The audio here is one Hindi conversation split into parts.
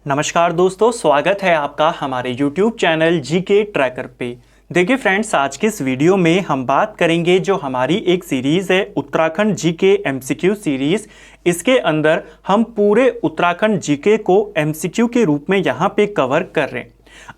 नमस्कार दोस्तों, स्वागत है आपका हमारे YouTube चैनल जीके ट्रैकर पे। देखिए फ्रेंड्स, आज के इस वीडियो में हम बात करेंगे जो हमारी एक सीरीज़ है उत्तराखंड जीके एमसीक्यू सीरीज़। इसके अंदर हम पूरे उत्तराखंड जीके को एमसीक्यू के रूप में यहाँ पे कवर कर रहे हैं।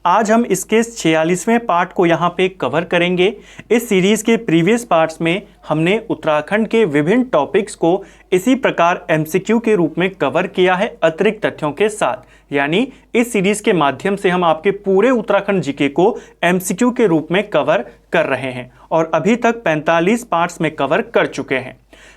आज हम इसके 46वें पार्ट को यहाँ पे कवर करेंगे। इस सीरीज़ के प्रीवियस पार्ट्स में हमने उत्तराखंड के विभिन्न टॉपिक्स को इसी प्रकार एमसीक्यू के रूप में कवर किया है अतिरिक्त तथ्यों के साथ। यानी इस सीरीज़ के माध्यम से हम आपके पूरे उत्तराखंड जीके को एमसीक्यू के रूप में कवर कर रहे हैं और अभी तक 45 पार्ट्स में कवर कर चुके हैं।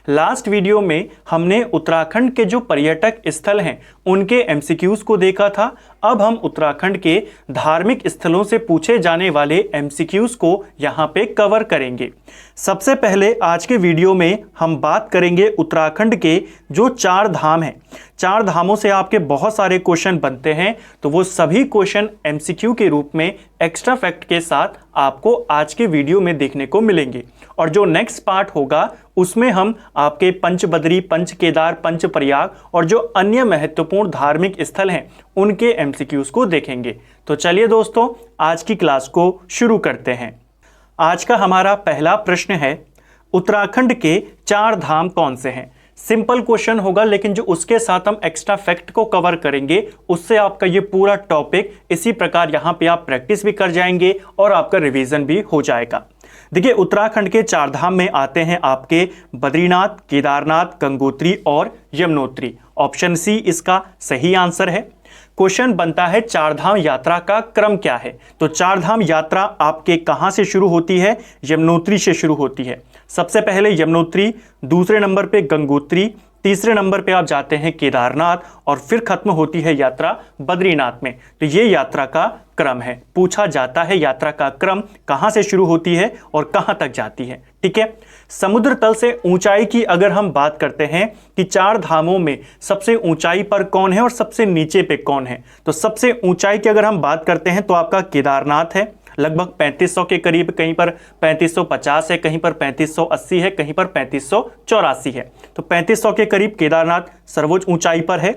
लास्ट वीडियो में हमने उत्तराखंड के जो पर्यटक स्थल हैं उनके एमसीक्यूज़ को देखा था। अब हम उत्तराखंड के धार्मिक स्थलों से पूछे जाने वाले एमसीक्यूज़ को यहाँ पे कवर करेंगे। सबसे पहले आज के वीडियो में हम बात करेंगे उत्तराखंड के जो 4 धाम हैं। 4 धामों से आपके बहुत सारे क्वेश्चन बनते हैं, तो वो सभी क्वेश्चन एमसीक्यू के रूप में एक्स्ट्रा फैक्ट के साथ आपको आज के वीडियो में देखने को मिलेंगे। और जो नेक्स्ट पार्ट होगा उसमें हम आपके पंचबदरी, पंच केदार, पंच प्रयाग और जो अन्य महत्वपूर्ण धार्मिक स्थल हैं उनके एमसीक्यूज़ को देखेंगे। तो चलिए दोस्तों, आज की क्लास को शुरू करते हैं। आज का हमारा पहला प्रश्न है, उत्तराखंड के 4 धाम कौन से हैं? सिंपल क्वेश्चन होगा, लेकिन जो उसके साथ हम एक्स्ट्रा फैक्ट को कवर करेंगे उससे आपका ये पूरा टॉपिक इसी प्रकार यहाँ पे आप प्रैक्टिस भी कर जाएंगे और आपका रिवीजन भी हो जाएगा। देखिए, उत्तराखंड के 4 धाम में आते हैं आपके बद्रीनाथ, केदारनाथ, गंगोत्री और यमुनोत्री। ऑप्शन सी इसका सही आंसर है। क्वेश्चन बनता है 4 धाम यात्रा का क्रम क्या है? तो 4 धाम यात्रा आपके कहां से शुरू होती है? यमुनोत्री से शुरू होती है। सबसे पहले यमुनोत्री, दूसरे नंबर पे गंगोत्री, तीसरे नंबर पे आप जाते हैं केदारनाथ और फिर खत्म होती है यात्रा बद्रीनाथ में। तो ये यात्रा का क्रम है। पूछा जाता है यात्रा का क्रम कहां से शुरू होती है और कहां तक जाती है। ठीक है। समुद्र तल से ऊंचाई की अगर हम बात करते हैं कि 4 धामों में सबसे ऊंचाई पर कौन है और सबसे नीचे पे कौन है, तो सबसे ऊंचाई की अगर हम बात करते हैं तो आपका केदारनाथ है, लगभग 3500 के करीब, कहीं पर 3550 है, कहीं पर 3580 है, कहीं पर 3584 है। तो 3500 के करीब केदारनाथ सर्वोच्च ऊंचाई पर है।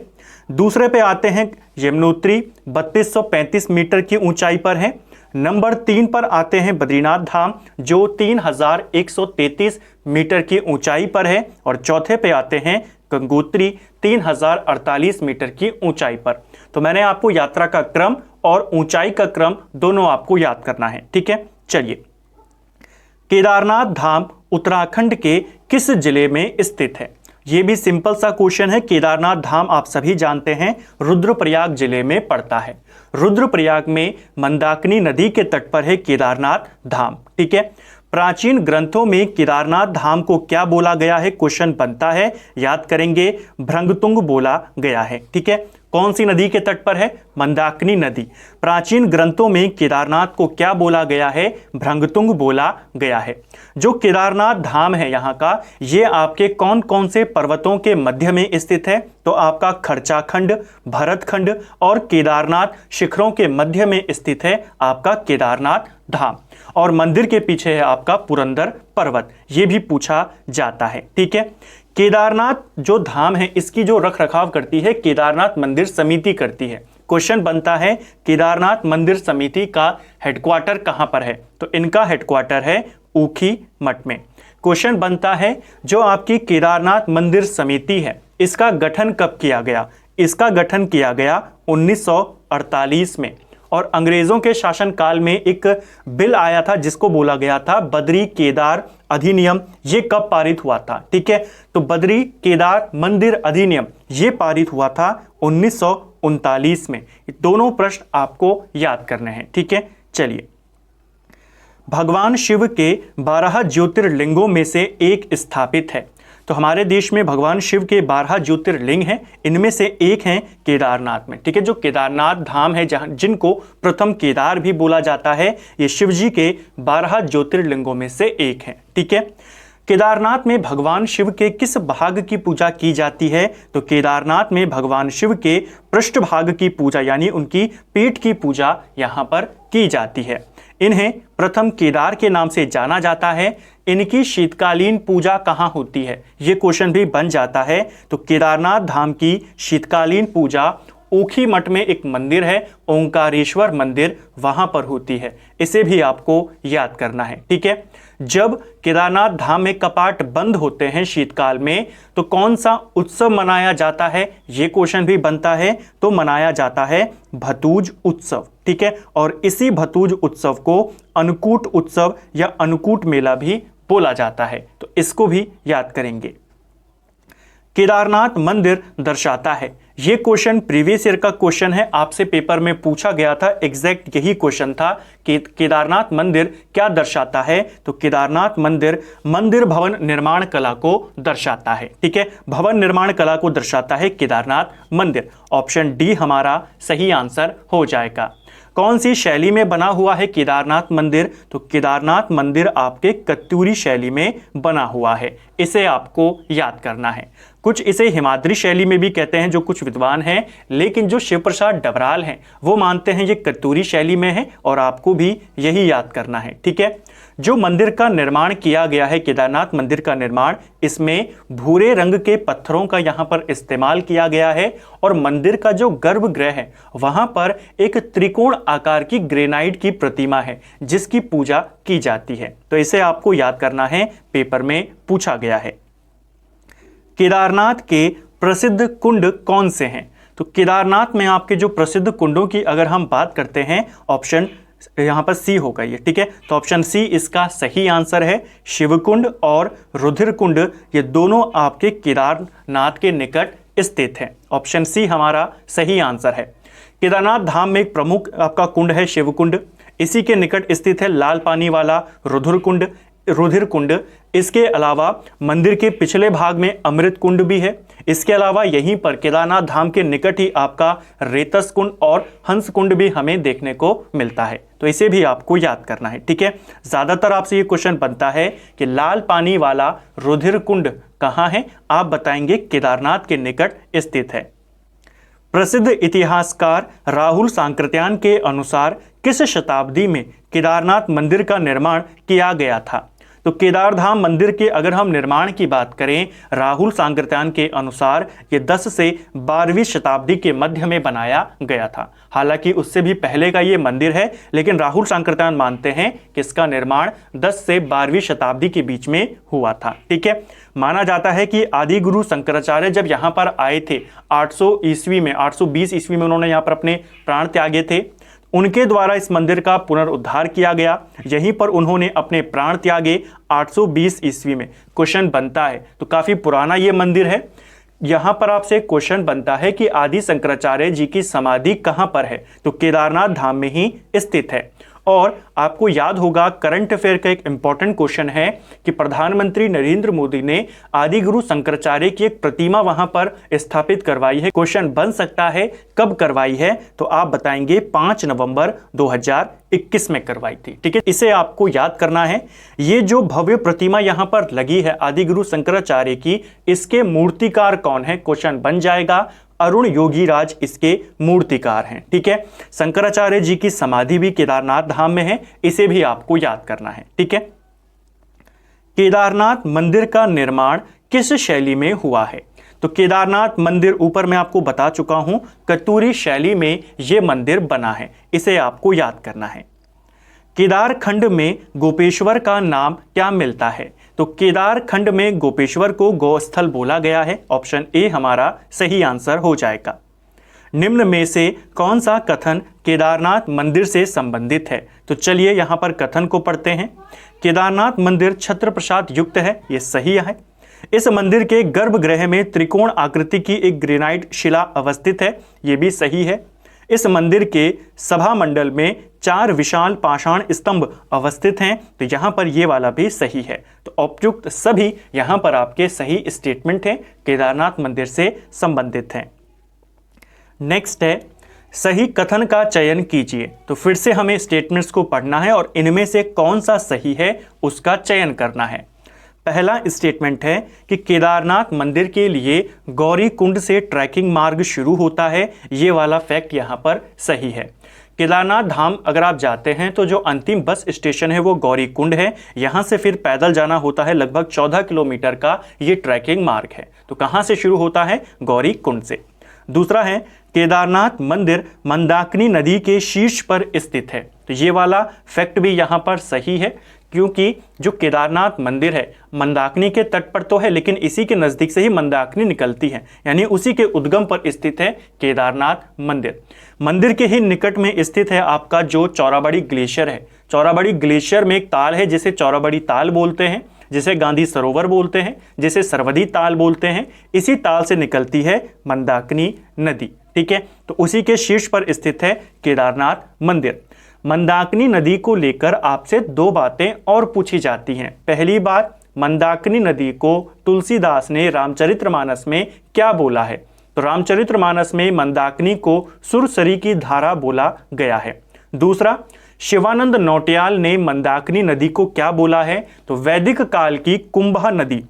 दूसरे पे आते हैं यमुनोत्री, 3235 मीटर की ऊंचाई पर है। नंबर 3 पर आते हैं बद्रीनाथ धाम जो 3133 मीटर की ऊंचाई पर है। और चौथे पे आते हैं गंगोत्री 3048 मीटर की ऊंचाई पर। तो मैंने आपको यात्रा का क्रम और ऊंचाई का क्रम दोनों आपको याद करना है। ठीक है, चलिए। केदारनाथ धाम उत्तराखंड के किस जिले में स्थित है? यह भी सिंपल सा क्वेश्चन है। केदारनाथ धाम आप सभी जानते हैं रुद्रप्रयाग जिले में पड़ता है। रुद्रप्रयाग में मंदाकिनी नदी के तट पर है केदारनाथ धाम। ठीक है। प्राचीन ग्रंथों में केदारनाथ धाम को क्या बोला गया है? क्वेश्चन बनता है, याद करेंगे, भृंगतुंग बोला गया है। ठीक है। कौन सी नदी के तट पर है? मंदाकिनी नदी। प्राचीन ग्रंथों में केदारनाथ को क्या बोला गया है? भृंगतुंग बोला गया है। जो केदारनाथ धाम है यहाँ का, ये आपके कौन कौन से पर्वतों के मध्य में स्थित है? तो आपका खर्चाखंड, भरतखंड और केदारनाथ शिखरों के मध्य में स्थित है आपका केदारनाथ धाम। और मंदिर के पीछे है आपका पुरंदर पर्वत। ये भी पूछा जाता है। ठीक है। केदारनाथ जो धाम है इसकी जो रख रखाव करती है केदारनाथ मंदिर समिति करती है। क्वेश्चन बनता है केदारनाथ मंदिर समिति का हेडक्वार्टर कहां पर है? तो इनका हेडक्वार्टर है ऊखी मठ में। क्वेश्चन बनता है जो आपकी केदारनाथ मंदिर समिति है इसका गठन कब किया गया? इसका गठन किया गया 1948 में। और अंग्रेजों के शासनकाल में एक बिल आया था जिसको बोला गया था बद्री केदार अधिनियम। ये कब पारित हुआ था? ठीक है। तो बद्री केदार मंदिर अधिनियम ये पारित हुआ था 1939 में। दोनों प्रश्न आपको याद करने हैं। ठीक है, चलिए। भगवान शिव के 12 ज्योतिर्लिंगों में से एक स्थापित है। तो हमारे देश में भगवान शिव के 12 ज्योतिर्लिंग हैं, इनमें से एक हैं केदारनाथ में। ठीक है। जो केदारनाथ धाम है जहां जिनको प्रथम केदार भी बोला जाता है, ये शिव जी के 12 ज्योतिर्लिंगों में से एक हैं। ठीक है। केदारनाथ में भगवान शिव के किस भाग की पूजा की जाती है? तो केदारनाथ में भगवान शिव के पृष्ठभाग की पूजा यानी उनकी पीठ की पूजा यहाँ पर की जाती है। इन्हें प्रथम केदार के नाम से जाना जाता है। इनकी शीतकालीन पूजा कहाँ होती है? ये क्वेश्चन भी बन जाता है। तो केदारनाथ धाम की शीतकालीन पूजा ओखी मठ में एक मंदिर है, ओंकारेश्वर मंदिर, वहां पर होती है। इसे भी आपको याद करना है, ठीक है। जब केदारनाथ धाम में कपाट बंद होते हैं शीतकाल में, तो कौन सा उत्सव मनाया जाता है, ये क्वेश्चन भी बनता है। तो मनाया जाता है भतूज उत्सव, ठीक है। और इसी भतूज उत्सव को अन्नकूट उत्सव या अन्नकूट मेला भी बोला जाता है, तो इसको भी याद करेंगे। केदारनाथ मंदिर दर्शाता है, ये क्वेश्चन प्रीवियस ईयर का क्वेश्चन है, आपसे पेपर में पूछा गया था, एग्जैक्ट यही क्वेश्चन था कि केदारनाथ मंदिर क्या दर्शाता है। तो केदारनाथ मंदिर मंदिर भवन निर्माण कला को दर्शाता है, ठीक है। भवन निर्माण कला को दर्शाता है केदारनाथ मंदिर। ऑप्शन डी हमारा सही आंसर हो जाएगा। कौन सी शैली में बना हुआ है केदारनाथ मंदिर? तो केदारनाथ मंदिर आपके कत्यूरी शैली में बना हुआ है, इसे आपको याद करना है। कुछ इसे हिमाद्री शैली में भी कहते हैं जो कुछ विद्वान हैं, लेकिन जो शिव प्रसाद डबराल हैं वो मानते हैं ये कत्यूरी शैली में है, और आपको भी यही याद करना है, ठीक है। जो मंदिर का निर्माण किया गया है, केदारनाथ मंदिर का निर्माण, इसमें भूरे रंग के पत्थरों का यहाँ पर इस्तेमाल किया गया है, और मंदिर का जो गर्भगृह है वहाँ पर एक त्रिकोण आकार की ग्रेनाइट की प्रतिमा है जिसकी पूजा की जाती है। तो इसे आपको याद करना है, पेपर में पूछा गया है। केदारनाथ के प्रसिद्ध कुंड कौन से हैं? तो केदारनाथ में आपके जो प्रसिद्ध कुंडों की अगर हम बात करते हैं, ऑप्शन यहाँ पर सी होगा ये, ठीक है। तो ऑप्शन सी इसका सही आंसर है। शिवकुंड और रुधिर कुंड ये दोनों आपके केदारनाथ के निकट स्थित हैं। ऑप्शन सी हमारा सही आंसर है। केदारनाथ धाम में एक प्रमुख आपका कुंड है शिवकुंड, इसी के निकट स्थित है लाल पानी वाला रुधिर कुंड। इसके अलावा मंदिर के पिछले भाग में अमृत कुंड भी है। इसके अलावा यहीं पर केदारनाथ धाम के निकट ही आपका रेतस कुंड और हंस कुंड भी हमें देखने को मिलता है, तो इसे भी आपको याद करना है, ठीक है। ज्यादातर आपसे ये क्वेश्चन बनता है कि लाल पानी वाला रुधिर कुंड कहाँ है, आप बताएंगे केदारनाथ के निकट स्थित है। प्रसिद्ध इतिहासकार राहुल सांकृत्यान के अनुसार किस शताब्दी में केदारनाथ मंदिर का निर्माण किया गया था? तो केदारधाम मंदिर के अगर हम निर्माण की बात करें, राहुल सांकृत्यान के अनुसार ये 10 से 12वीं शताब्दी के मध्य में बनाया गया था। हालांकि उससे भी पहले का ये मंदिर है, लेकिन राहुल सांकृत्यान मानते हैं कि इसका निर्माण 10 से 12वीं शताब्दी के बीच में हुआ था, ठीक है। माना जाता है कि आदि गुरु शंकराचार्य जब यहाँ पर आए थे 820 ईस्वी में उन्होंने यहाँ पर अपने प्राण त्यागे थे। उनके द्वारा इस मंदिर का पुनरुद्धार किया गया, यहीं पर उन्होंने अपने प्राण त्यागे 820 ईस्वी में। क्वेश्चन बनता है, तो काफ़ी पुराना ये मंदिर है। यहाँ पर आपसे क्वेश्चन बनता है कि आदि शंकराचार्य जी की समाधि कहाँ पर है? तो केदारनाथ धाम में ही स्थित है। और आपको याद होगा, करंट अफेयर का एक इंपॉर्टेंट क्वेश्चन है कि प्रधानमंत्री नरेंद्र मोदी ने आदि गुरु शंकराचार्य की एक प्रतिमा वहां पर स्थापित करवाई है। क्वेश्चन बन सकता है कब करवाई है, तो आप बताएंगे 5 नवंबर 2021 में करवाई थी, ठीक है। इसे आपको याद करना है। ये जो भव्य प्रतिमा यहां पर लगी है आदि गुरु शंकराचार्य की, इसके मूर्तिकार कौन है? क्वेश्चन बन जाएगा। अरुण योगीराज इसके मूर्तिकार हैं, ठीक है। शंकराचार्य जी की समाधि भी केदारनाथ धाम में है, इसे भी आपको याद करना है, ठीक है। केदारनाथ मंदिर का निर्माण किस शैली में हुआ है? तो केदारनाथ मंदिर ऊपर मैं आपको बता चुका हूं, कत्यूरी शैली में यह मंदिर बना है, इसे आपको याद करना है। केदारखंड में गोपेश्वर का नाम क्या मिलता है? तो केदारखंड में गोपेश्वर को गौस्थल बोला गया है। ऑप्शन ए हमारा सही आंसर हो जाएगा। निम्न में से कौन सा कथन केदारनाथ मंदिर से संबंधित है? तो चलिए यहां पर कथन को पढ़ते हैं। केदारनाथ मंदिर छत्र प्रसाद युक्त है, यह सही है। इस मंदिर के गर्भगृह में त्रिकोण आकृति की एक ग्रेनाइट शिला अवस्थित है, यह भी सही है। इस मंदिर के सभा मंडल में 4 विशाल पाषाण स्तंभ अवस्थित हैं, तो यहां पर ये वाला भी सही है। तो उपयुक्त सभी यहां पर आपके सही स्टेटमेंट हैं, केदारनाथ मंदिर से संबंधित हैं। नेक्स्ट है सही कथन का चयन कीजिए। तो फिर से हमें स्टेटमेंट्स को पढ़ना है और इनमें से कौन सा सही है उसका चयन करना है। पहला स्टेटमेंट है कि केदारनाथ मंदिर के लिए गौरी कुंड से ट्रैकिंग मार्ग शुरू होता है, ये वाला फैक्ट यहाँ पर सही है। केदारनाथ धाम अगर आप जाते हैं तो जो अंतिम बस स्टेशन है वो गौरी कुंड है, यहाँ से फिर पैदल जाना होता है, लगभग 14 किलोमीटर का ये ट्रैकिंग मार्ग है। तो कहाँ से शुरू होता है? गौरी कुंड से। दूसरा है केदारनाथ मंदिर मंदाकिनी नदी के शीर्ष पर स्थित है। तो ये वाला फैक्ट भी यहाँ पर सही है, क्योंकि जो केदारनाथ मंदिर है मंदाकिनी के तट पर तो है, लेकिन इसी के नज़दीक से ही मंदाकिनी निकलती है, यानी उसी के उद्गम पर स्थित है केदारनाथ मंदिर। मंदिर के ही निकट में स्थित है आपका जो चौराबाड़ी ग्लेशियर है। चौराबाड़ी ग्लेशियर में एक ताल है जिसे चौराबाड़ी ताल बोलते हैं, जिसे गांधी सरोवर बोलते हैं, जिसे सरवदी ताल बोलते हैं। इसी ताल से निकलती है मंदाकिनी नदी। ठीक है, तो उसी के शीर्ष पर स्थित है केदारनाथ मंदिर। मंदाकिनी नदी को लेकर आपसे दो बातें और पूछी जाती हैं। पहली बात, मंदाकिनी नदी को तुलसीदास ने रामचरितमानस में क्या बोला है? तो रामचरितमानस में मंदाकिनी को सुरसरी की धारा बोला गया है। दूसरा, शिवानंद नौटियाल ने मंदाकिनी नदी को क्या बोला है? तो वैदिक काल की कुंभा नदी।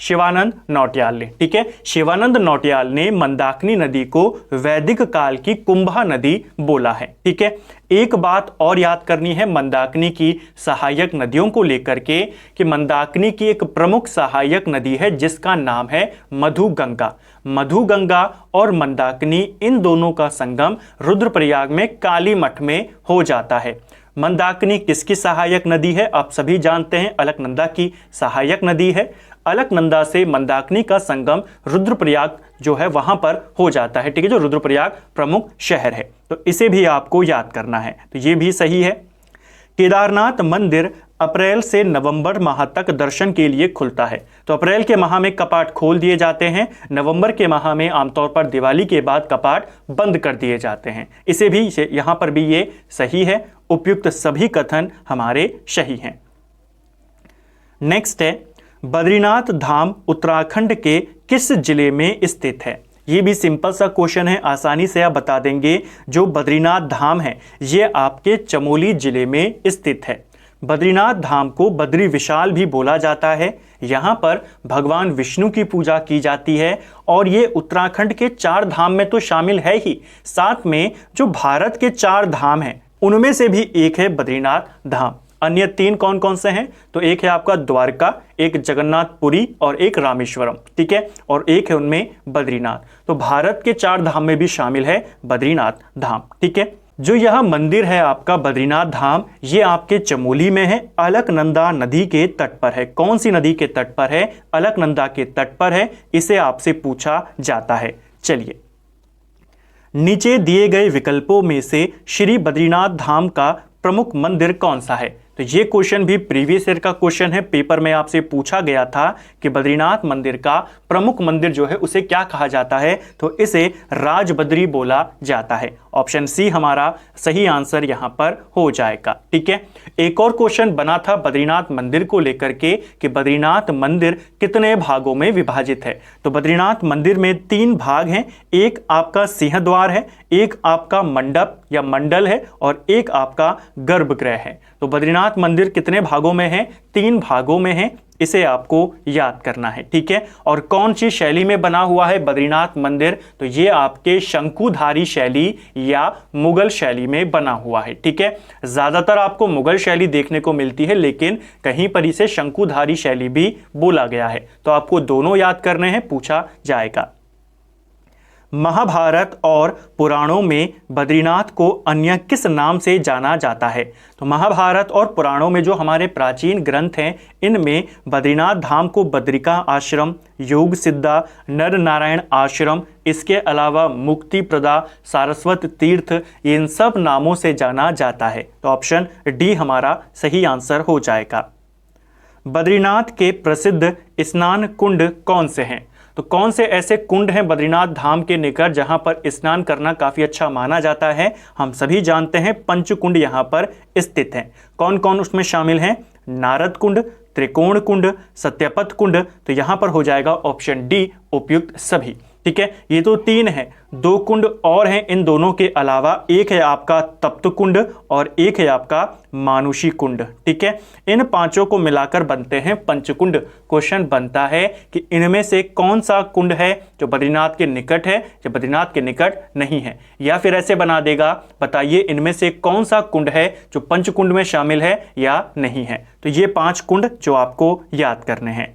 शिवानंद नौटियाल ने, ठीक है, शिवानंद नौटियाल ने मंदाकिनी नदी को वैदिक काल की कुंभा नदी बोला है। ठीक है, एक बात और याद करनी है मंदाकिनी की सहायक नदियों को लेकर के कि मंदाकिनी की एक प्रमुख सहायक नदी है जिसका नाम है मधुगंगा। मधुगंगा और मंदाकिनी इन दोनों का संगम रुद्रप्रयाग में काली मठ में हो जाता है। मंदाकिनी किसकी सहायक नदी है? आप सभी जानते हैं, अलकनंदा की सहायक नदी है। अलकनंदा से मंदाकिनी का संगम रुद्रप्रयाग जो है वहां पर हो जाता है। ठीक है, जो रुद्रप्रयाग प्रमुख शहर है, तो इसे भी आपको याद करना है। तो ये भी सही है। केदारनाथ मंदिर अप्रैल से नवंबर माह तक दर्शन के लिए खुलता है। तो अप्रैल के माह में कपाट खोल दिए जाते हैं, नवंबर के माह में आमतौर पर दिवाली के बाद कपाट बंद कर दिए जाते हैं। इसे भी यहाँ पर भी ये सही है। उपयुक्त सभी कथन हमारे सही हैं। नेक्स्ट है, बद्रीनाथ धाम उत्तराखंड के किस जिले में स्थित है? ये भी सिंपल सा क्वेश्चन है, आसानी से आप बता देंगे। जो बद्रीनाथ धाम है ये आपके चमोली जिले में स्थित है। बद्रीनाथ धाम को बद्री विशाल भी बोला जाता है। यहाँ पर भगवान विष्णु की पूजा की जाती है और ये उत्तराखंड के 4 धाम में तो शामिल है ही, साथ में जो भारत के 4 धाम हैं उनमें से भी एक है बद्रीनाथ धाम। अन्य 3 कौन कौन से हैं? तो एक है आपका द्वारका, एक जगन्नाथपुरी और एक रामेश्वरम। ठीक है, और एक है उनमें बद्रीनाथ। तो भारत के 4 धाम में भी शामिल है बद्रीनाथ धाम। ठीक है, जो यह मंदिर है आपका बद्रीनाथ धाम, ये आपके चमोली में है, अलकनंदा नदी के तट पर है। कौन सी नदी के तट पर है? अलकनंदा के तट पर है। इसे आपसे पूछा जाता है। चलिए, नीचे दिए गए विकल्पों में से श्री बद्रीनाथ धाम का प्रमुख मंदिर कौन सा है? तो ये क्वेश्चन भी प्रीवियस ईयर का क्वेश्चन है, पेपर में आपसे पूछा गया था कि बद्रीनाथ मंदिर का प्रमुख मंदिर जो है उसे क्या कहा जाता है? तो इसे राजबद्री बोला जाता है। ऑप्शन सी हमारा सही आंसर यहां पर हो जाएगा। ठीक है, एक और क्वेश्चन बना था बद्रीनाथ मंदिर को लेकर के कि बद्रीनाथ मंदिर कितने भागों में विभाजित है? तो बद्रीनाथ मंदिर में 3 भाग हैं। एक आपका सिंहद्वार है, एक आपका मंडप या मंडल है और एक आपका गर्भगृह है। तो बद्रीनाथ मंदिर कितने भागों में है? 3 भागों में है। इसे आपको याद करना है। ठीक है, और कौन सी शैली में बना हुआ है बद्रीनाथ मंदिर? तो ये आपके शंकुधारी शैली या मुगल शैली में बना हुआ है। ठीक है, ज्यादातर आपको मुगल शैली देखने को मिलती है, लेकिन कहीं पर इसे शंकुधारी शैली भी बोला गया है। तो आपको दोनों याद करने हैं, पूछा जाएगा। महाभारत और पुराणों में बद्रीनाथ को अन्य किस नाम से जाना जाता है? तो महाभारत और पुराणों में जो हमारे प्राचीन ग्रंथ हैं इनमें बद्रीनाथ धाम को बद्रिका आश्रम, योग सिद्धा, नर नारायण आश्रम, इसके अलावा मुक्ति प्रदा, सारस्वत तीर्थ, इन सब नामों से जाना जाता है। तो ऑप्शन डी हमारा सही आंसर हो जाएगा। बद्रीनाथ के प्रसिद्ध स्नान कुंड कौन से हैं? तो कौन से ऐसे कुंड हैं बद्रीनाथ धाम के निकट जहां पर स्नान करना काफी अच्छा माना जाता है? हम सभी जानते हैं पंचकुंड यहां पर स्थित हैं। कौन कौन उसमें शामिल हैं? नारद कुंड, त्रिकोण कुंड, सत्यपथ कुंड। तो यहां पर हो जाएगा ऑप्शन डी उपयुक्त सभी। ठीक है, ये तो 3 हैं, 2 कुंड और हैं इन दोनों के अलावा। एक है आपका तप्त कुंड और एक है आपका मानुषी कुंड। ठीक है, इन 5 को मिलाकर बनते हैं पंचकुंड। क्वेश्चन बनता है कि इनमें से कौन सा कुंड है जो बद्रीनाथ के निकट है, जो बद्रीनाथ के निकट नहीं है? या फिर ऐसे बना देगा, बताइए इनमें से कौन सा कुंड है जो पंचकुंड में शामिल है या नहीं है? तो ये 5 कुंड जो आपको याद करने हैं।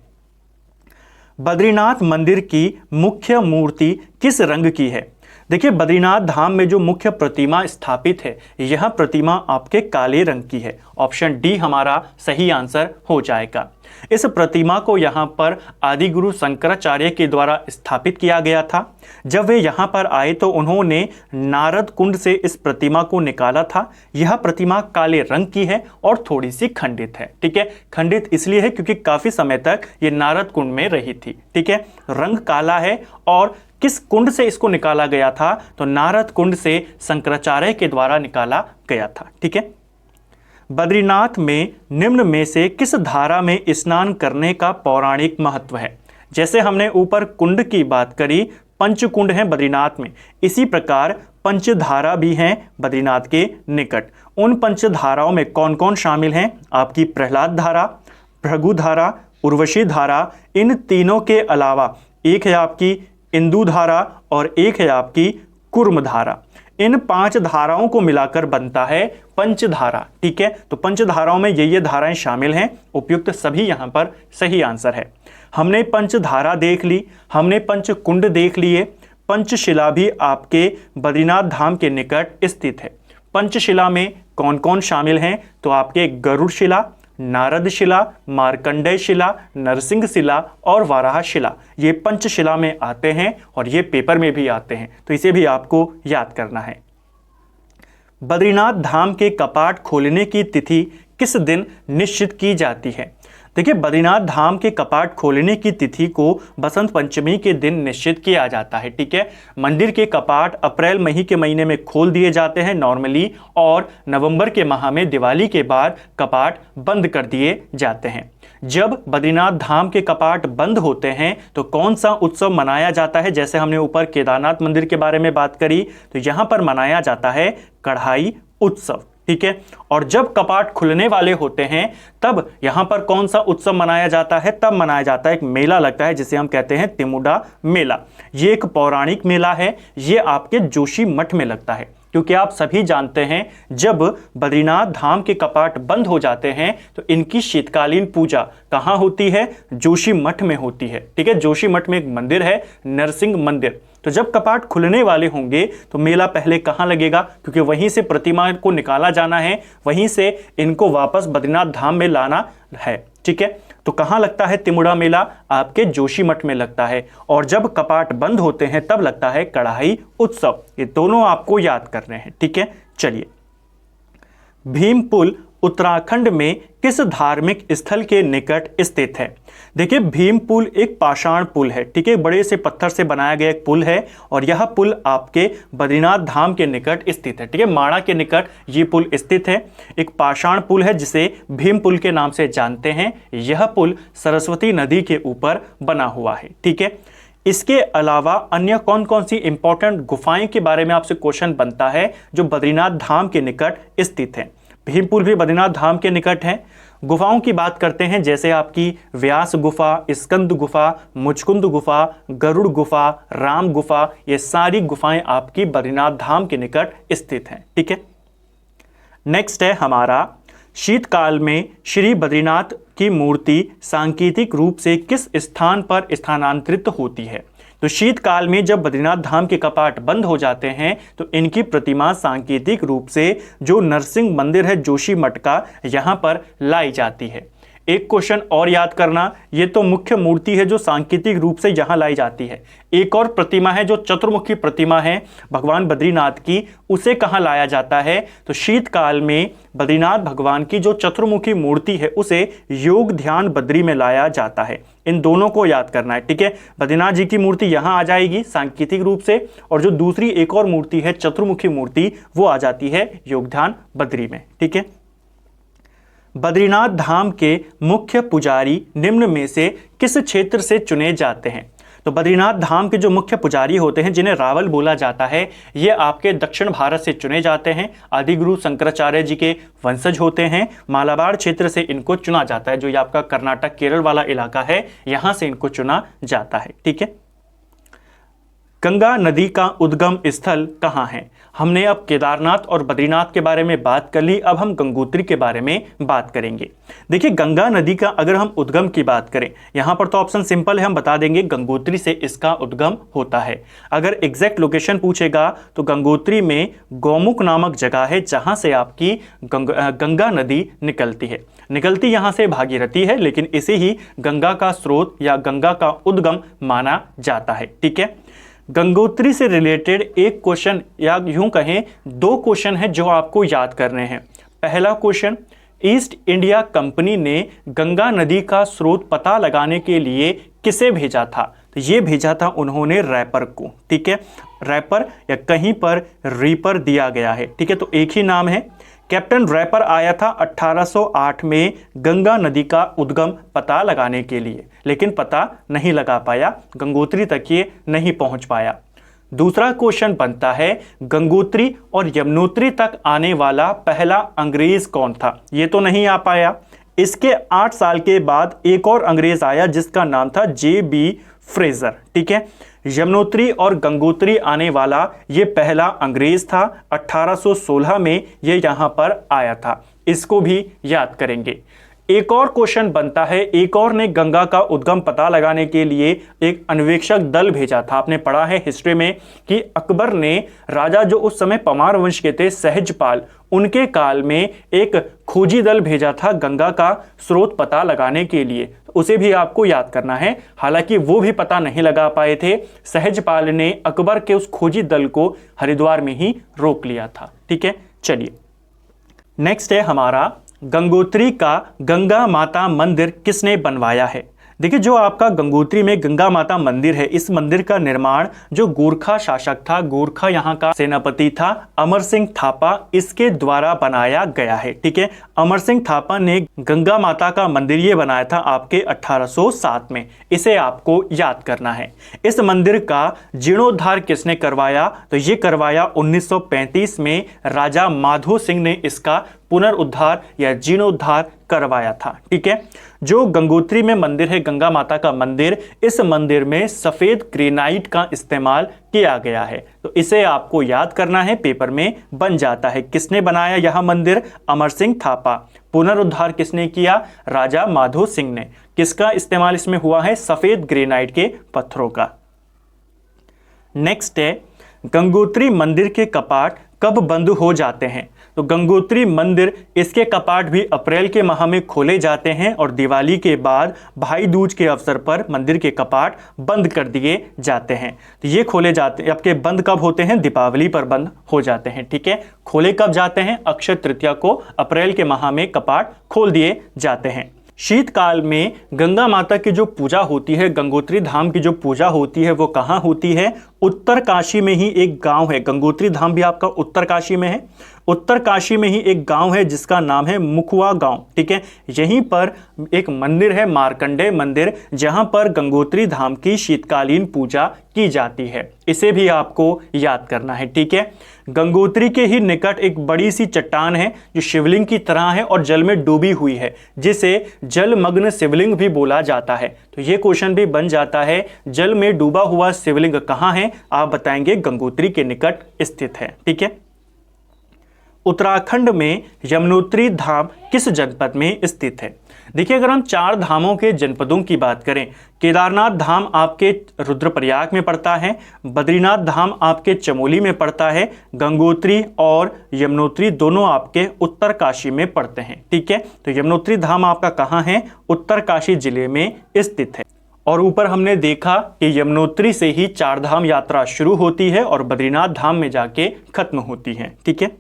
बद्रीनाथ मंदिर की मुख्य मूर्ति किस रंग की है? देखिए बद्रीनाथ धाम में जो मुख्य प्रतिमा स्थापित है, यह प्रतिमा आपके काले रंग की है। ऑप्शन डी हमारा सही आंसर हो जाएगा। इस प्रतिमा को यहाँ पर आदि गुरु शंकराचार्य के द्वारा स्थापित किया गया था। जब वे यहाँ पर आए तो उन्होंने नारद कुंड से इस प्रतिमा को निकाला था। यह प्रतिमा काले रंग की है और थोड़ी सी खंडित है। ठीक है, खंडित इसलिए है क्योंकि काफी समय तक ये नारद कुंड में रही थी। ठीक है, रंग काला है। और किस कुंड से इसको निकाला गया था? तो नारद कुंड से शंकराचार्य के द्वारा निकाला गया था। ठीक है, बद्रीनाथ में निम्न में से किस धारा में स्नान करने का पौराणिक महत्व है? जैसे हमने ऊपर कुंड की बात करी, पंचकुंड है बद्रीनाथ में, इसी प्रकार पंचधारा भी हैं बद्रीनाथ के निकट। उन पंचधाराओं में कौन कौन शामिल हैं? आपकी प्रहलाद धारा, भृगु धारा, उर्वशी धारा। इन तीनों के अलावा एक है आपकी इंदु धारा और एक है आपकी कुर्म धारा। इन 5 धाराओं को मिलाकर बनता है पंचधारा। ठीक है, तो पंचधाराओं में ये धाराएं शामिल हैं। उपयुक्त सभी यहां पर सही आंसर है। हमने पंचधारा देख ली, हमने पंचकुंड देख लिए। पंचशिला भी आपके बद्रीनाथ धाम के निकट स्थित है। पंचशिला में कौन कौन शामिल हैं? तो आपके गरुड़ शिला, नारद शिला, मार्कंडेय शिला, नरसिंह शिला और वाराह शिला, ये पंचशिला में आते हैं और ये पेपर में भी आते हैं, तो इसे भी आपको याद करना है। बद्रीनाथ धाम के कपाट खोलने की तिथि किस दिन निश्चित की जाती है? देखिए बद्रीनाथ धाम के कपाट खोलने की तिथि को बसंत पंचमी के दिन निश्चित किया जाता है। ठीक है, मंदिर के कपाट अप्रैल मई के महीने में खोल दिए जाते हैं नॉर्मली, और नवंबर के माह में दिवाली के बाद कपाट बंद कर दिए जाते हैं। जब बद्रीनाथ धाम के कपाट बंद होते हैं तो कौन सा उत्सव मनाया जाता है? जैसे हमने ऊपर केदारनाथ मंदिर के बारे में बात करी, तो यहां पर मनाया जाता है कढ़ाई उत्सव। ठीक है, और जब कपाट खुलने वाले होते हैं तब यहां पर कौन सा उत्सव मनाया जाता है? तब मनाया जाता है एक मेला लगता है जिसे हम कहते हैं तिमुडा मेला। ये एक पौराणिक मेला है। ये आपके जोशी मठ में लगता है, क्योंकि आप सभी जानते हैं जब बद्रीनाथ धाम के कपाट बंद हो जाते हैं तो इनकी शीतकालीन पूजा कहाँ होती है? जोशी मठ में होती है। ठीक है, जोशी मठ में एक मंदिर है, नरसिंह मंदिर। तो जब कपाट खुलने वाले होंगे तो मेला पहले कहाँ लगेगा? क्योंकि वहीं से प्रतिमा को निकाला जाना है, वहीं से इनको वापस बद्रीनाथ धाम में लाना है। ठीक है, तो कहाँ लगता है तिमुडा मेला? आपके जोशी मठ में लगता है। और जब कपाट बंद होते हैं तब लगता है कढ़ाई उत्सव। ये दोनों आपको याद करने हैं। ठीक है, चलिए। भीम पुल उत्तराखंड में किस धार्मिक स्थल के निकट स्थित है? देखिए भीम पुल एक पाषाण पुल है। ठीक है, बड़े से पत्थर से बनाया गया एक पुल है और यह पुल आपके बद्रीनाथ धाम के निकट स्थित है। ठीक है, माणा के निकट ये पुल स्थित है। एक पाषाण पुल है जिसे भीम पुल के नाम से जानते हैं। यह पुल सरस्वती नदी के ऊपर बना हुआ है। ठीक है, इसके अलावा अन्य कौन कौन सी इंपॉर्टेंट गुफाएं के बारे में आपसे क्वेश्चन बनता है जो बद्रीनाथ धाम के निकट स्थित है? भीम पुल भी बद्रीनाथ धाम के निकट है। गुफाओं की बात करते हैं, जैसे आपकी व्यास गुफा, स्कंद गुफा, मुचकुंद गुफा, गरुड़ गुफा, राम गुफा, ये सारी गुफाएं आपकी बद्रीनाथ धाम के निकट स्थित हैं। ठीक है, नेक्स्ट है हमारा शीतकाल में श्री बद्रीनाथ की मूर्ति सांकेतिक रूप से किस स्थान पर स्थानांतरित होती है? तो शीतकाल में जब बद्रीनाथ धाम के कपाट बंद हो जाते हैं तो इनकी प्रतिमा सांकेतिक रूप से जो नरसिंह मंदिर है जोशी मठ का, यहां पर लाई जाती है। एक क्वेश्चन और याद करना, ये तो मुख्य मूर्ति है जो सांकेतिक रूप से यहां लाई जाती है। एक और प्रतिमा है जो चतुर्मुखी प्रतिमा है भगवान बद्रीनाथ की, उसे कहां लाया जाता है? तो शीतकाल में बद्रीनाथ भगवान की जो चतुर्मुखी मूर्ति है उसे योग ध्यान बद्री में लाया जाता है। इन दोनों को याद करना है। ठीक है, बद्रीनाथ जी की मूर्ति यहां आ जाएगी सांकेतिक रूप से, और जो दूसरी एक और मूर्ति है चतुर्मुखी मूर्ति, वो आ जाती है योग ध्यान बद्री में। ठीक है, बद्रीनाथ धाम के मुख्य पुजारी निम्न में से किस क्षेत्र से चुने जाते हैं? तो बद्रीनाथ धाम के जो मुख्य पुजारी होते हैं जिन्हें रावल बोला जाता है, ये आपके दक्षिण भारत से चुने जाते हैं। आदिगुरु शंकराचार्य जी के वंशज होते हैं। मालाबार क्षेत्र से इनको चुना जाता है, जो ये आपका कर्नाटक केरल वाला इलाका है, यहां से इनको चुना जाता है। ठीक है, गंगा नदी का उद्गम स्थल कहाँ है? हमने अब केदारनाथ और बद्रीनाथ के बारे में बात कर ली, अब हम गंगोत्री के बारे में बात करेंगे। देखिए गंगा नदी का अगर हम उद्गम की बात करें, यहाँ पर तो ऑप्शन सिंपल है, हम बता देंगे गंगोत्री से इसका उद्गम होता है। अगर एग्जैक्ट लोकेशन पूछेगा तो गंगोत्री में गौमुख नामक जगह है जहाँ से आपकी गंगा नदी निकलती यहाँ से भागीरथी है, लेकिन इसे ही गंगा का स्रोत या गंगा का उद्गम माना जाता है। ठीक है, गंगोत्री से रिलेटेड एक क्वेश्चन या यूं कहें 2 क्वेश्चन है जो आपको याद करने हैं। पहला क्वेश्चन, ईस्ट इंडिया कंपनी ने गंगा नदी का स्रोत पता लगाने के लिए किसे भेजा था? तो ये भेजा था उन्होंने रैपर को। ठीक है, रैपर या कहीं पर रीपर दिया गया है। ठीक है, तो एक ही नाम है। कैप्टन रैपर आया था 1808 में गंगा नदी का उद्गम पता लगाने के लिए, लेकिन पता नहीं लगा पाया, गंगोत्री तक ये नहीं पहुंच पाया। दूसरा क्वेश्चन बनता है, गंगोत्री और यमुनोत्री तक आने वाला पहला अंग्रेज कौन था? ये तो नहीं आ पाया। इसके 8 साल के बाद एक और अंग्रेज आया जिसका नाम था J.B. फ्रेजर। ठीक है, यमुनोत्री और गंगोत्री आने वाला ये पहला अंग्रेज था। 1816 में ये यहाँ पर आया था, इसको भी याद करेंगे। एक और क्वेश्चन बनता है, एक और ने गंगा का उद्गम पता लगाने के लिए एक अन्वेषक दल भेजा था। आपने पढ़ा है हिस्ट्री में कि अकबर ने राजा जो उस समय परमार वंश के थे सहजपाल, उनके काल में एक खोजी दल भेजा था गंगा का स्रोत पता लगाने के लिए, उसे भी आपको याद करना है। हालांकि वो भी पता नहीं लगा पाए थे, सहजपाल ने अकबर के उस खोजी दल को हरिद्वार में ही रोक लिया था। ठीक है, चलिए नेक्स्ट है हमारा, गंगोत्री का गंगा माता मंदिर किसने बनवाया है? देखिए जो आपका गंगोत्री में गंगा माता मंदिर है, इस मंदिर का निर्माण जो गोरखा शासक था, गोरखा यहाँ का सेनापति था, अमर सिंह थापा, इसके द्वारा बनाया गया है। ठीक है, अमर सिंह थापा ने गंगा माता का मंदिर ये बनाया था आपके 1807 में, इसे आपको याद करना है। इस मंदिर का जीर्णोद्धार किसने करवाया? तो ये करवाया 1935 में राजा माधो सिंह ने इसका पुनरुद्धार या जीर्णोद्धार करवाया था। ठीक है, जो गंगोत्री में मंदिर है गंगा माता का मंदिर, इस मंदिर में सफेद ग्रेनाइट का इस्तेमाल किया गया है, तो इसे आपको याद करना है, पेपर में बन जाता है। किसने बनाया यह मंदिर? अमर सिंह थापा। पुनरुद्धार किसने किया? राजा माधो सिंह ने। किसका इस्तेमाल इसमें हुआ है? सफेद ग्रेनाइट के पत्थरों का। नेक्स्ट है, गंगोत्री मंदिर के कपाट कब बंद हो जाते हैं? तो गंगोत्री मंदिर, इसके कपाट भी अप्रैल के माह में खोले जाते हैं और दिवाली के बाद भाई दूज के अवसर पर मंदिर के कपाट बंद कर दिए जाते हैं। तो ये खोले जाते हैं, आपके बंद कब होते हैं? दीपावली पर बंद हो जाते हैं। ठीक है, खोले कब जाते हैं? अक्षय तृतीया को अप्रैल के माह में कपाट खोल दिए जाते हैं। शीतकाल में गंगा माता की जो पूजा होती है, गंगोत्री धाम की जो पूजा होती है, वो कहाँ होती है? उत्तर काशी में ही एक गांव है, गंगोत्री धाम भी आपका उत्तर काशी में है। उत्तर काशी में ही एक गांव है जिसका नाम है मुखवा गांव। ठीक है, यहीं पर एक मंदिर है मार्कंडेय मंदिर, जहां पर गंगोत्री धाम की शीतकालीन पूजा की जाती है, इसे भी आपको याद करना है। ठीक है, गंगोत्री के ही निकट एक बड़ी सी चट्टान है जो शिवलिंग की तरह है और जल में डूबी हुई है, जिसे जलमग्न शिवलिंग भी बोला जाता है। तो ये क्वेश्चन भी बन जाता है, जल में डूबा हुआ शिवलिंग कहाँ है? आप बताएंगे गंगोत्री के निकट स्थित है। ठीक है, उत्तराखंड में यमुनोत्री धाम किस जनपद में स्थित है? देखिए अगर हम 4 धामों के जनपदों की बात करें, केदारनाथ धाम आपके रुद्रप्रयाग में पड़ता है, बद्रीनाथ धाम आपके चमोली में पड़ता है, गंगोत्री और यमुनोत्री दोनों आपके उत्तर काशी में पड़ते हैं। ठीक है, तो यमुनोत्री धाम आपका कहाँ है? उत्तर काशी जिले में स्थित है। और ऊपर हमने देखा कि यमुनोत्री से ही 4 धाम यात्रा शुरू होती है और बद्रीनाथ धाम में जाके खत्म होती है। ठीक है,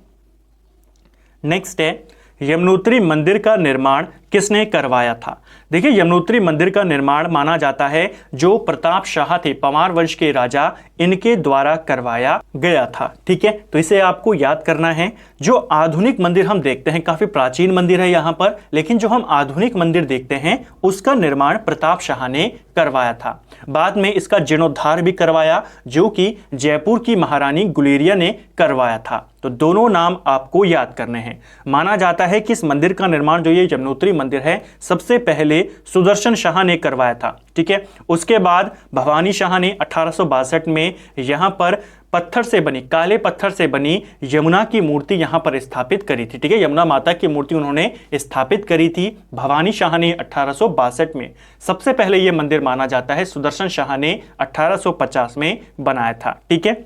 नेक्स्ट है, यमुनोत्री मंदिर का निर्माण किसने करवाया था? देखिए यमुनोत्री मंदिर का निर्माण माना जाता है जो प्रताप शाह थे, परमार वंश के राजा, इनके द्वारा करवाया गया था। ठीक है, तो इसे आपको याद करना है। जो आधुनिक मंदिर हम देखते हैं, काफी प्राचीन मंदिर है यहाँ पर, लेकिन जो हम आधुनिक मंदिर देखते हैं उसका निर्माण प्रताप शाह ने करवाया था। बाद में इसका जीर्णोद्धार भी करवाया, जो कि जयपुर की महारानी गुलेरिया ने करवाया था। तो दोनों नाम आपको याद करने हैं। माना जाता है कि इस मंदिर का निर्माण जो ये यमुनोत्री मंदिर है, सबसे पहले सुदर्शन शाह ने करवाया था। ठीक है, उसके बाद भवानी शाह ने 1862 में यहाँ पर पत्थर से बनी, काले पत्थर से बनी यमुना की मूर्ति यहां पर स्थापित करी थी। ठीक है, यमुना माता की मूर्ति उन्होंने स्थापित करी थी भवानी शाह ने 1862 में। सबसे पहले यह मंदिर माना जाता है सुदर्शन शाह ने 1850 में बनाया था। ठीक है,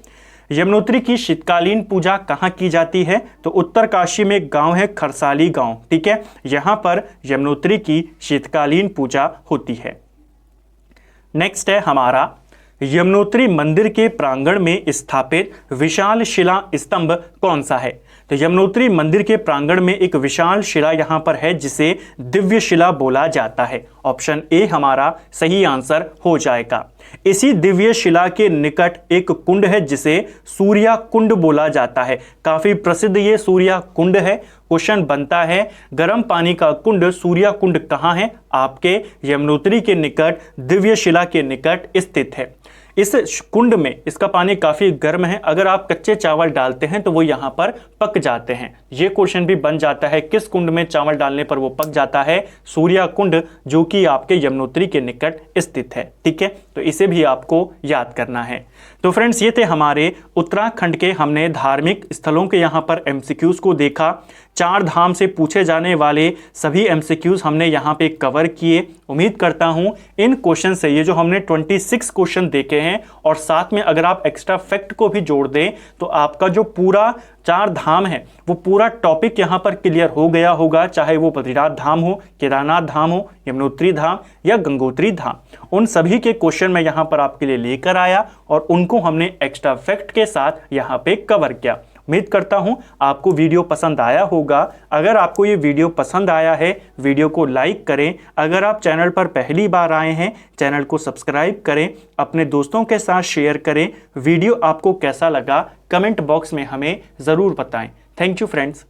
यमुनोत्री की शीतकालीन पूजा कहाँ की जाती है? तो उत्तरकाशी में एक गांव है खरसाली गांव। ठीक है, यहां पर यमुनोत्री की शीतकालीन पूजा होती है। नेक्स्ट है हमारा यमुनोत्री मंदिर के प्रांगण में स्थापित विशाल शिला स्तंभ कौन सा है? तो यमुनोत्री मंदिर के प्रांगण में एक विशाल शिला यहां पर है जिसे दिव्य शिला बोला जाता है। ऑप्शन ए हमारा सही आंसर हो जाएगा। इसी दिव्य शिला के निकट एक कुंड है जिसे सूर्या कुंड बोला जाता है। काफी प्रसिद्ध ये सूर्या कुंड है। क्वेश्चन बनता है गर्म पानी का कुंड सूर्या कुंड कहां है? आपके यमुनोत्री के निकट दिव्य शिला के निकट स्थित है। इस कुंड में इसका पानी काफी गर्म है, अगर आप कच्चे चावल डालते हैं तो वो यहां पर पक जाते हैं। ये क्वेश्चन भी बन जाता है किस कुंड में चावल डालने पर वो पक जाता है? सूर्या कुंड, जो कि आपके यमुनोत्री के निकट स्थित है। ठीक है, तो इसे भी आपको याद करना है। तो फ्रेंड्स, ये थे हमारे उत्तराखंड के, हमने धार्मिक स्थलों के यहाँ पर एमसीक्यूज को देखा। 4 धाम से पूछे जाने वाले सभी एमसीक्यूज हमने यहाँ पे कवर किए। उम्मीद करता हूँ इन क्वेश्चन से, ये जो हमने 26 क्वेश्चन देखे हैं और साथ में अगर आप एक्स्ट्रा फैक्ट को भी जोड़ दें तो आपका जो पूरा 4 धाम है वो पूरा टॉपिक यहाँ पर क्लियर हो गया होगा। चाहे वो बद्रीनाथ धाम हो, केदारनाथ धाम हो, यमुनोत्री धाम या गंगोत्री धाम, उन सभी के क्वेश्चन मैं यहाँ पर आपके लिए लेकर आया और उनको हमने एक्स्ट्रा फैक्ट के साथ यहाँ पे कवर किया। उम्मीद करता हूं आपको वीडियो पसंद आया होगा। अगर आपको ये वीडियो पसंद आया है, वीडियो को लाइक करें। अगर आप चैनल पर पहली बार आए हैं, चैनल को सब्सक्राइब करें, अपने दोस्तों के साथ शेयर करें। वीडियो आपको कैसा लगा कमेंट बॉक्स में हमें ज़रूर बताएं। Thank you friends.